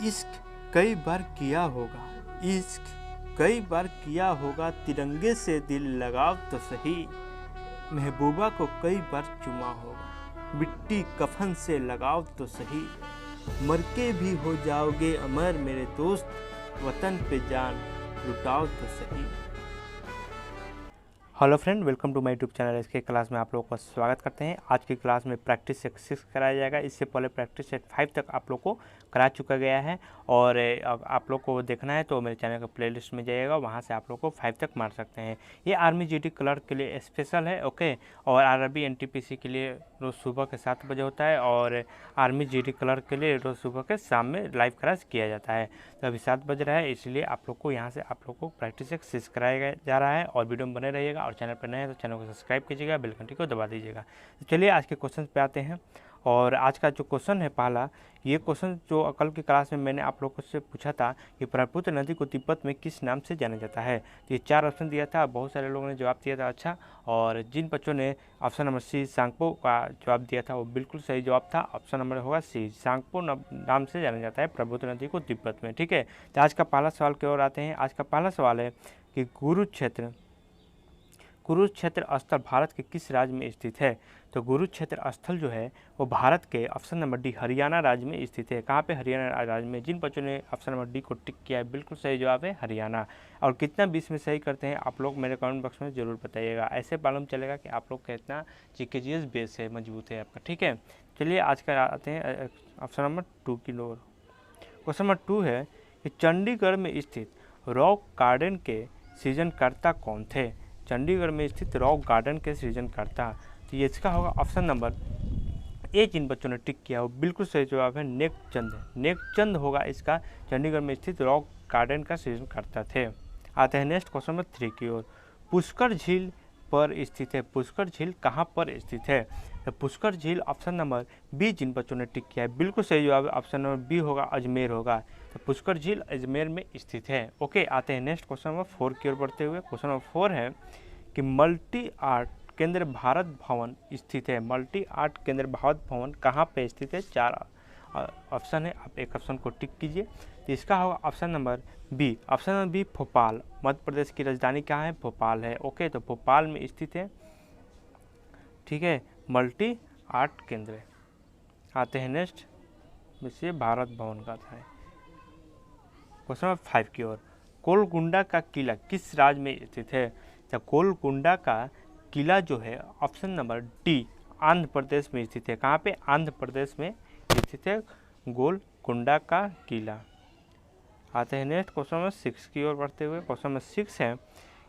इश्क कई बार किया होगा, इश्क कई बार किया होगा, तिरंगे से दिल लगाव तो सही। महबूबा को कई बार चुमा होगा, मिट्टी कफन से लगाव तो सही। मर के भी हो जाओगे अमर मेरे दोस्त, वतन पे जान लुटाओ तो सही। Hello friend, welcome to my YouTube channel. इसके क्लास में आप लोगों का स्वागत करते हैं। आज की क्लास में प्रैक्टिस सेट 6 कराया जाएगा। इससे पहले प्रैक्टिस सेट 5 तक आप लोग को करा चुका गया है और आप लोग को देखना है तो मेरे चैनल का प्लेलिस्ट में जाइएगा, वहां से आप लोग को 5 तक मार सकते हैं। ये आर्मी जीडी क्लर्क के लिए स्पेशल है, ओके। और आरआरबी एनटीपीसी के लिए रोज़ सुबह के 7 बजे होता है और आर्मी जीडी क्लर्क के लिए रोज़ सुबह के शाम में लाइव क्लास किया जाता है। तो अभी 7 बज रहा है, इसलिए आप लोग को यहाँ से आप लोग को प्रैक्टिस सेट 6 कराया जा रहा है और वीडियो में बने रहिएगा। और चैनल पर नए हैं तो चैनल को सब्सक्राइब कीजिएगा, बेल घंटी को दबा दीजिएगा। तो चलिए आज के क्वेश्चन पे आते हैं। और आज का जो क्वेश्चन है पहला, ये क्वेश्चन जो कल की क्लास में मैंने आप लोगों से पूछा था कि ब्रह्मपुत्र नदी को तिब्बत में किस नाम से जाना जाता है। तो ये 4 ऑप्शन दिया था, बहुत सारे लोगों ने जवाब दिया था अच्छा। और जिन बच्चों ने ऑप्शन नंबर सी सांगपो का जवाब दिया था वो बिल्कुल सही जवाब था। ऑप्शन नंबर होगा सी, सांगपो नाम से जाना जाता है ब्रह्मपुत्र नदी को तिब्बत में, ठीक है। तो आज का पहला सवाल की ओर आते हैं। आज का पहला सवाल है कि कुरुक्षेत्र स्थल भारत के किस राज्य में स्थित है। तो कुरुक्षेत्र स्थल जो है वो भारत के ऑप्शन नंबर डी हरियाणा राज्य में स्थित है। कहाँ पे? हरियाणा राज्य में। जिन बच्चों ने ऑप्शन नंबर डी को टिक किया है बिल्कुल सही जवाब है हरियाणा। और कितना 20 में सही करते हैं आप लोग मेरे कमेंट बॉक्स में ज़रूर बताइएगा, ऐसे मालूम चलेगा कि आप लोग का इतना जीकेजीएस बेस है, मजबूत है आपका, ठीक है। चलिए आज का आते हैं ऑप्शन नंबर 2 की ओर। क्वेश्चन नंबर 2 है कि चंडीगढ़ में स्थित रॉक गार्डन के सृजनकर्ता कौन थे। चंडीगढ़ में स्थित रॉक गार्डन के सृजनकर्ता, तो ये इसका होगा ऑप्शन नंबर ए। जिन बच्चों ने टिक किया वो बिल्कुल सही जवाब है नेकचंद होगा इसका। चंडीगढ़ में स्थित रॉक गार्डन का सृजनकर्ता थे। आते हैं नेक्स्ट क्वेश्चन नंबर 3 की ओर। पुष्कर झील पर स्थित है, पुष्कर झील कहाँ पर स्थित है। तो पुष्कर झील ऑप्शन नंबर बी, जिन बच्चों ने टिक किया है बिल्कुल सही जवाब है ऑप्शन नंबर बी होगा, अजमेर होगा। तो पुष्कर झील अजमेर में स्थित है, ओके। आते हैं नेक्स्ट क्वेश्चन नंबर 4 की ओर बढ़ते हुए। क्वेश्चन नंबर 4 है कि मल्टी आर्ट केंद्र भारत भवन स्थित है। मल्टी आर्ट केंद्र भारत भवन कहाँ पे स्थित है। 4 ऑप्शन है, आप एक ऑप्शन को टिक कीजिए। तो इसका होगा option number B. Option number B Bhopal, Madhya Pradesh की राजधानी कहाँ है, भोपाल है, ओके। तो भोपाल में स्थित है, ठीक है, मल्टी आर्ट केंद्र। आते हैं नेक्स्ट, जिससे भारत भवन का था। क्वेश्चन नंबर 5 की ओर। गोलकुंडा का किला किस राज्य में स्थित है। तो गोलकुंडा का किला जो है option number D, Andhra Pradesh में स्थित है। कहाँ पे? आंध्र प्रदेश में स्थित है गोलकुंडा का किला। आते हैं नेक्स्ट क्वेश्चन नंबर 6 की ओर बढ़ते हुए। क्वेश्चन नंबर 6 है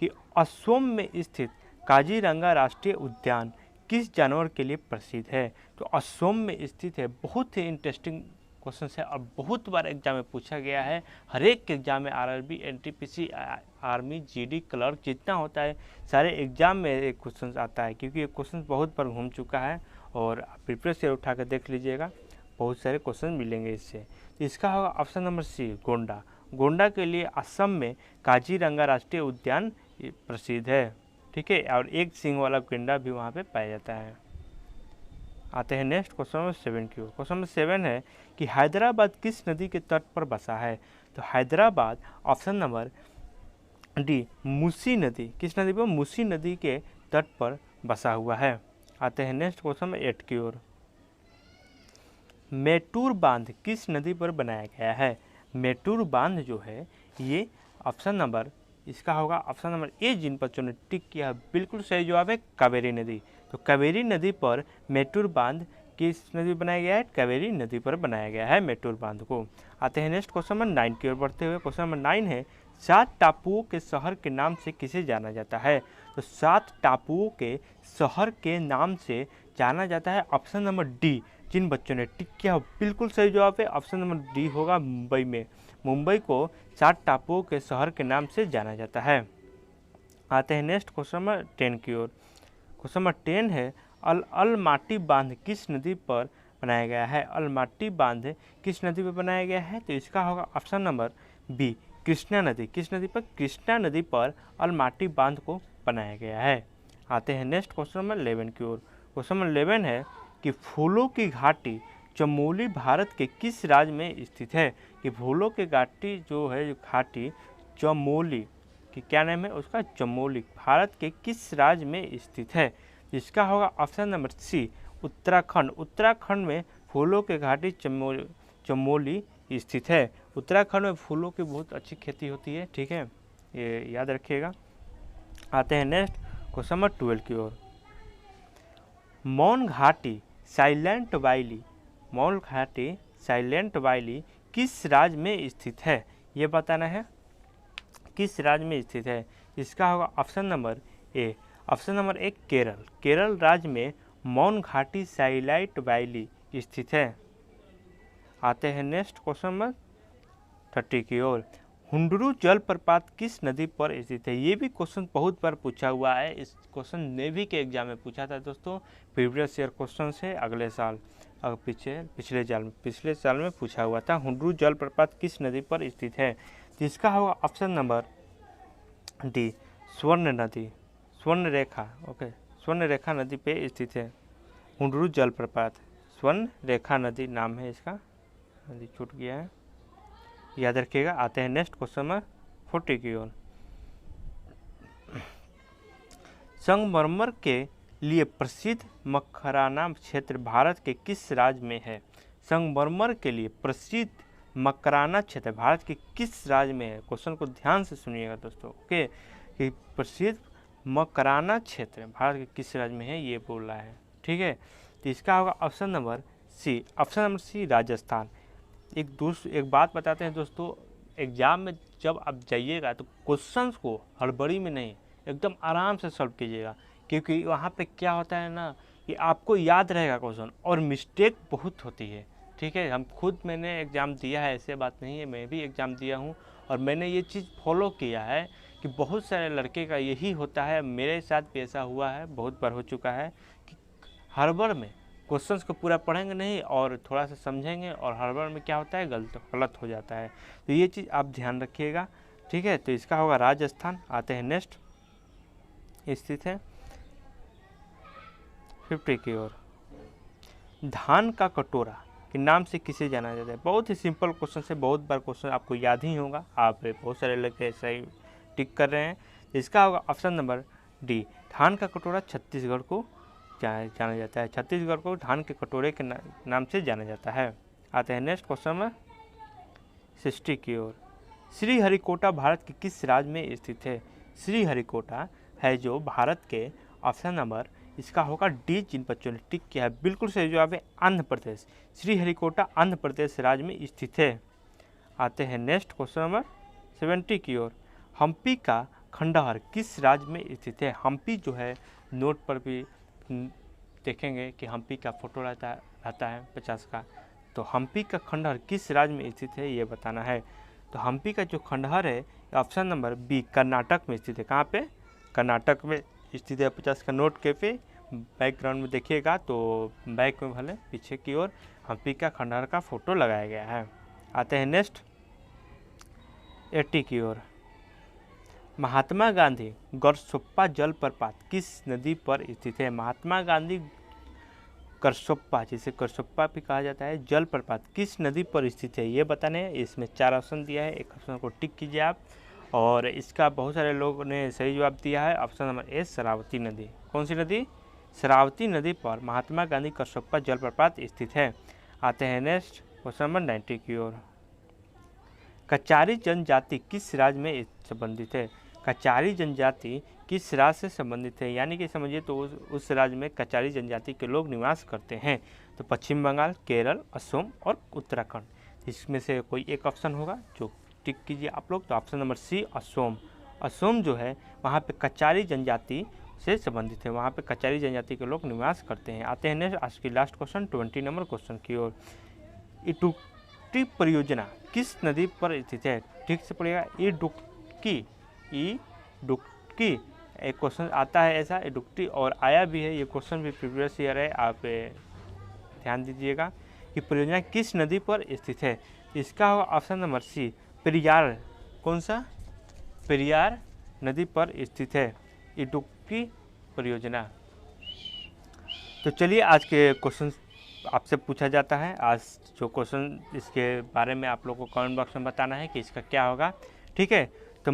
कि असम में स्थित काजीरंगा राष्ट्रीय उद्यान किस जानवर के लिए प्रसिद्ध है। तो असम में स्थित है, बहुत ही इंटरेस्टिंग क्वेश्चन है और बहुत बार एग्जाम में पूछा गया है। हर एक एग्जाम में RRB, NTPC, army, GD, clerk जितना होता है सारे एग्जाम में एक क्वेश्चन आता है, क्योंकि ये क्वेश्चन बहुत बार घूम चुका है और प्रीवियस ईयर उठा कर देख लीजिएगा, बहुत सारे क्वेश्चन मिलेंगे इससे। तो इसका होगा option number C, Gonda. Gonda के लिए असम में काजीरंगा राष्ट्रीय उद्यान प्रसिद्ध है, ठीक है। और एक सींग वाला गेंडा भी वहाँ पे पाया जाता है। आते हैं नेक्स्ट क्वेश्चन नंबर 7 की ओर। क्वेश्चन नंबर 7 है कि हैदराबाद किस नदी के तट पर बसा है। तो Hyderabad option number D, Musi नदी। किस नदी पर? मूसी नदी के तट पर बसा हुआ है। आते हैं नेक्स्ट क्वेश्चन नंबर 8 की ओर। मेटूर बांध किस नदी पर बनाया गया है। मेटूर बांध जो है ये ऑप्शन नंबर, इसका होगा ऑप्शन नंबर ए। जिन बच्चों ने टिक किया बिल्कुल सही जवाब है कावेरी नदी। तो कावेरी नदी पर मेटूर बांध किस नदी पर बनाया गया है, कावेरी नदी पर बनाया गया है मेटूर बांध को। आते हैं नेक्स्ट क्वेश्चन नंबर 9 की ओर बढ़ते हुए। क्वेश्चन नंबर 9 है 7 टापुओं के शहर के नाम से किसे जाना जाता है। तो 7 टापुओं के शहर के नाम से जाना जाता है ऑप्शन नंबर डी। जिन बच्चों ने टिक किया बिल्कुल सही जवाब है ऑप्शन नंबर डी होगा, मुंबई में। मुंबई को 7 टापुओं के शहर के नाम से जाना जाता है। आते हैं नेक्स्ट क्वेश्चन नंबर 10 की ओर। क्वेश्चन नंबर 10 है अलमाटी बांध किस नदी पर बनाया गया है। अलमाटी बांध किस नदी पर बनाया गया है। तो इसका होगा ऑप्शन नंबर बी, कृष्णा नदी। किस नदी पर? कृष्णा नदी पर अलमाटी बांध को बनाया गया है। आते हैं नेक्स्ट क्वेश्चन नंबर 11 की ओर। क्वेश्चन नंबर 11 है कि फूलों की घाटी चमोली भारत के किस राज्य में स्थित है? कि फूलों की घाटी जो है, जो घाटी चमोली कि क्या नाम है उसका, चमोली, भारत के किस राज्य में स्थित है? इसका होगा option number C, Uttarakhand. Uttarakhand में फूलों की घाटी चमोली स्थित है। उत्तराखंड में फूलों की बहुत अच्छी खेती होती है, ठीक है, ये याद रखिएगा। आते हैं नेक्स्ट क्वेश्चन नंबर 12 की ओर। मौन घाटी साइलेंट वैली, मौन घाटी साइलेंट वैली किस राज्य में स्थित है? ये बताना है किस राज्य में स्थित है। इसका होगा option number A, option number A Kerala. Kerala राज्य में मौन घाटी साइलेंट वैली स्थित है। आते हैं नेक्स्ट क्वेश्चन नंबर 30 की ओर। हुंडरू जलप्रपात किस नदी पर स्थित है? ये भी क्वेश्चन बहुत बार पूछा हुआ है। इस क्वेश्चन नेवी के एग्जाम में पूछा था दोस्तों, प्रीवियस ईयर क्वेश्चन से अगले साल, पिछले साल में पूछा हुआ था। हुंडरू जलप्रपात किस नदी पर स्थित है? जिसका होगा ऑप्शन नंबर डी, स्वर्ण नदी, स्वर्ण रेखा, ओके, स्वर्ण रेखा नदी पे स्थित है हुंडरू जलप्रपात। स्वर्ण रेखा नदी नाम है इसका, नदी छूट गया है, याद रखिएगा। आते हैं नेक्स्ट क्वेश्चन नंबर 40 की ओर। संगमरमर के लिए प्रसिद्ध मकराना क्षेत्र भारत के किस राज्य में है? संगमरमर के लिए प्रसिद्ध मकराना क्षेत्र भारत के किस राज्य में है? क्वेश्चन को ध्यान से सुनिएगा दोस्तों, ओके, कि प्रसिद्ध मकराना क्षेत्र भारत के किस राज्य में है, ये बोल रहा है, ठीक है। तो इसका होगा option number C, option number C Rajasthan. एक बात बताते हैं दोस्तों, एग्जाम में जब आप जाइएगा तो क्वेश्चंस को हड़बड़ी में नहीं, एकदम आराम से सॉल्व कीजिएगा, क्योंकि वहाँ पे क्या होता है ना कि आपको याद रहेगा क्वेश्चन और मिस्टेक बहुत होती है, ठीक है। मैंने एग्ज़ाम दिया है, ऐसे बात नहीं है, मैं भी एग्ज़ाम दिया हूँ और मैंने ये चीज़ फॉलो किया है कि बहुत सारे लड़के का यही होता है, मेरे साथ भी ऐसा हुआ है, बहुत बार हो चुका है कि हड़बड़ में क्वेश्चंस को पूरा पढ़ेंगे नहीं और थोड़ा सा समझेंगे और हड़बड़ में क्या होता है, गलत हो जाता है। तो ये चीज़ आप ध्यान रखिएगा, ठीक है। तो इसका होगा राजस्थान। आते हैं नेक्स्ट, स्थित है 50 की ओर। धान का कटोरा के नाम से किसे जाना जाता है? बहुत ही सिंपल क्वेश्चन से, बहुत बार क्वेश्चन आपको याद ही होगा, आप बहुत सारे लोग ऐसा ही टिक कर रहे हैं। इसका होगा ऑप्शन नंबर डी, धान का कटोरा छत्तीसगढ़ को जाना जाता है। छत्तीसगढ़ को धान के कटोरे के नाम से जाना जाता है। आते हैं नेक्स्ट क्वेश्चन नंबर 60 की ओर। श्रीहरिकोटा भारत के किस राज्य में स्थित है? श्रीहरिकोटा है जो भारत के, ऑप्शन नंबर इसका होगा डी, जिन बच्चों ने टिक किया है बिल्कुल सही जवाब है आंध्र प्रदेश। श्रीहरिकोटा आंध्र प्रदेश राज्य में स्थित है। आते हैं नेक्स्ट क्वेश्चन नंबर 70 की ओर। हम्पी का खंडहर किस राज्य में स्थित है? हम्पी जो है, नोट पर भी देखेंगे कि हम्पी का फोटो रहता है 50 का। तो हम्पी का खंडहर किस राज्य में स्थित है, ये बताना है। तो हम्पी का जो खंडहर है, ऑप्शन नंबर बी, कर्नाटक में स्थित है। कहाँ पे? कर्नाटक में स्थित है। 50 का नोट के पे बैकग्राउंड में देखिएगा तो बैक में भले पीछे की ओर हम्पी का खंडहर का फोटो लगाया गया है। आते हैं नेक्स्ट 80 की ओर। महात्मा गांधी गरसोप्पा जलप्रपात किस नदी पर स्थित है? महात्मा गांधी करसोप्पा, जिसे करसोप्पा भी कहा जाता है, जलप्रपात किस नदी पर स्थित है, ये बताने हैं। इसमें 4 ऑप्शन दिया है, एक ऑप्शन को टिक कीजिए आप। और इसका बहुत सारे लोगों ने सही जवाब दिया है, ऑप्शन नंबर ए, शरावती नदी। कौन सी नदी? शरावती नदी पर महात्मा गांधी करसोप्पा जलप्रपात स्थित है। आते हैं नेक्स्ट क्वेश्चन नंबर 90 की ओर। कचारी जनजाति किस राज्य में संबंधित है? कचारी जनजाति किस राज्य से संबंधित है? यानी कि समझिए तो उस राज्य में कचारी जनजाति के लोग निवास करते हैं। तो पश्चिम बंगाल, केरल, असम और उत्तराखंड, इसमें से कोई एक ऑप्शन होगा जो टिक कीजिए आप लोग। तो option number C, Assam. Assam जो है वहाँ पे कचारी जनजाति से संबंधित है, वहाँ पे कचारी जनजाति के लोग निवास करते हैं। आते हैं नेक्स्ट, आज की लास्ट क्वेश्चन 20 नंबर क्वेश्चन की ओर। इडुक्की परियोजना किस नदी पर स्थित है? ठीक से पढ़िएगा, इडुक्की, एक क्वेश्चन आता है ऐसा, इडुक्की, और आया भी है, ये क्वेश्चन भी प्रीवियस ईयर है, आप ध्यान दीजिएगा कि परियोजना किस नदी पर स्थित है। इसका होगा ऑप्शन नंबर सी, पेरियार। कौन सा? पेरियार नदी पर स्थित है इडुक्की परियोजना। तो चलिए आज के क्वेश्चन आपसे पूछा जाता है। आज जो क्वेश्चन इसके बारे में आप लोगों को कमेंट बॉक्स में बताना है कि इसका क्या होगा, ठीक है। तो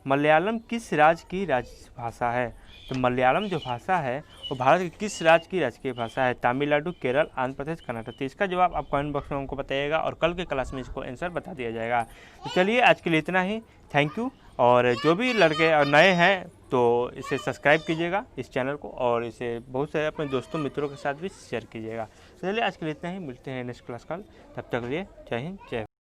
मलयालम किस राज्य की राजभाषा है? तो मलयालम जो भाषा है वो भारत के किस राज्य की राजकीय भाषा है? तमिलनाडु, केरल, आंध्र प्रदेश, कर्नाटक। तो इसका जवाब आप कमेंट बॉक्स में हमको बताइएगा और कल के क्लास में इसको आंसर बता दिया जाएगा। तो चलिए आज के लिए इतना ही, थैंक यू। और जो भी लड़के और नए हैं तो इसे सब्सक्राइब कीजिएगा इस चैनल को, और इसे बहुत सारे अपने दोस्तों मित्रों के साथ भी शेयर कीजिएगा। तो चलिए आज के लिए इतना ही, मिलते हैं नेक्स्ट क्लास कल, तब तक के लिए जय हिंद जय भारत।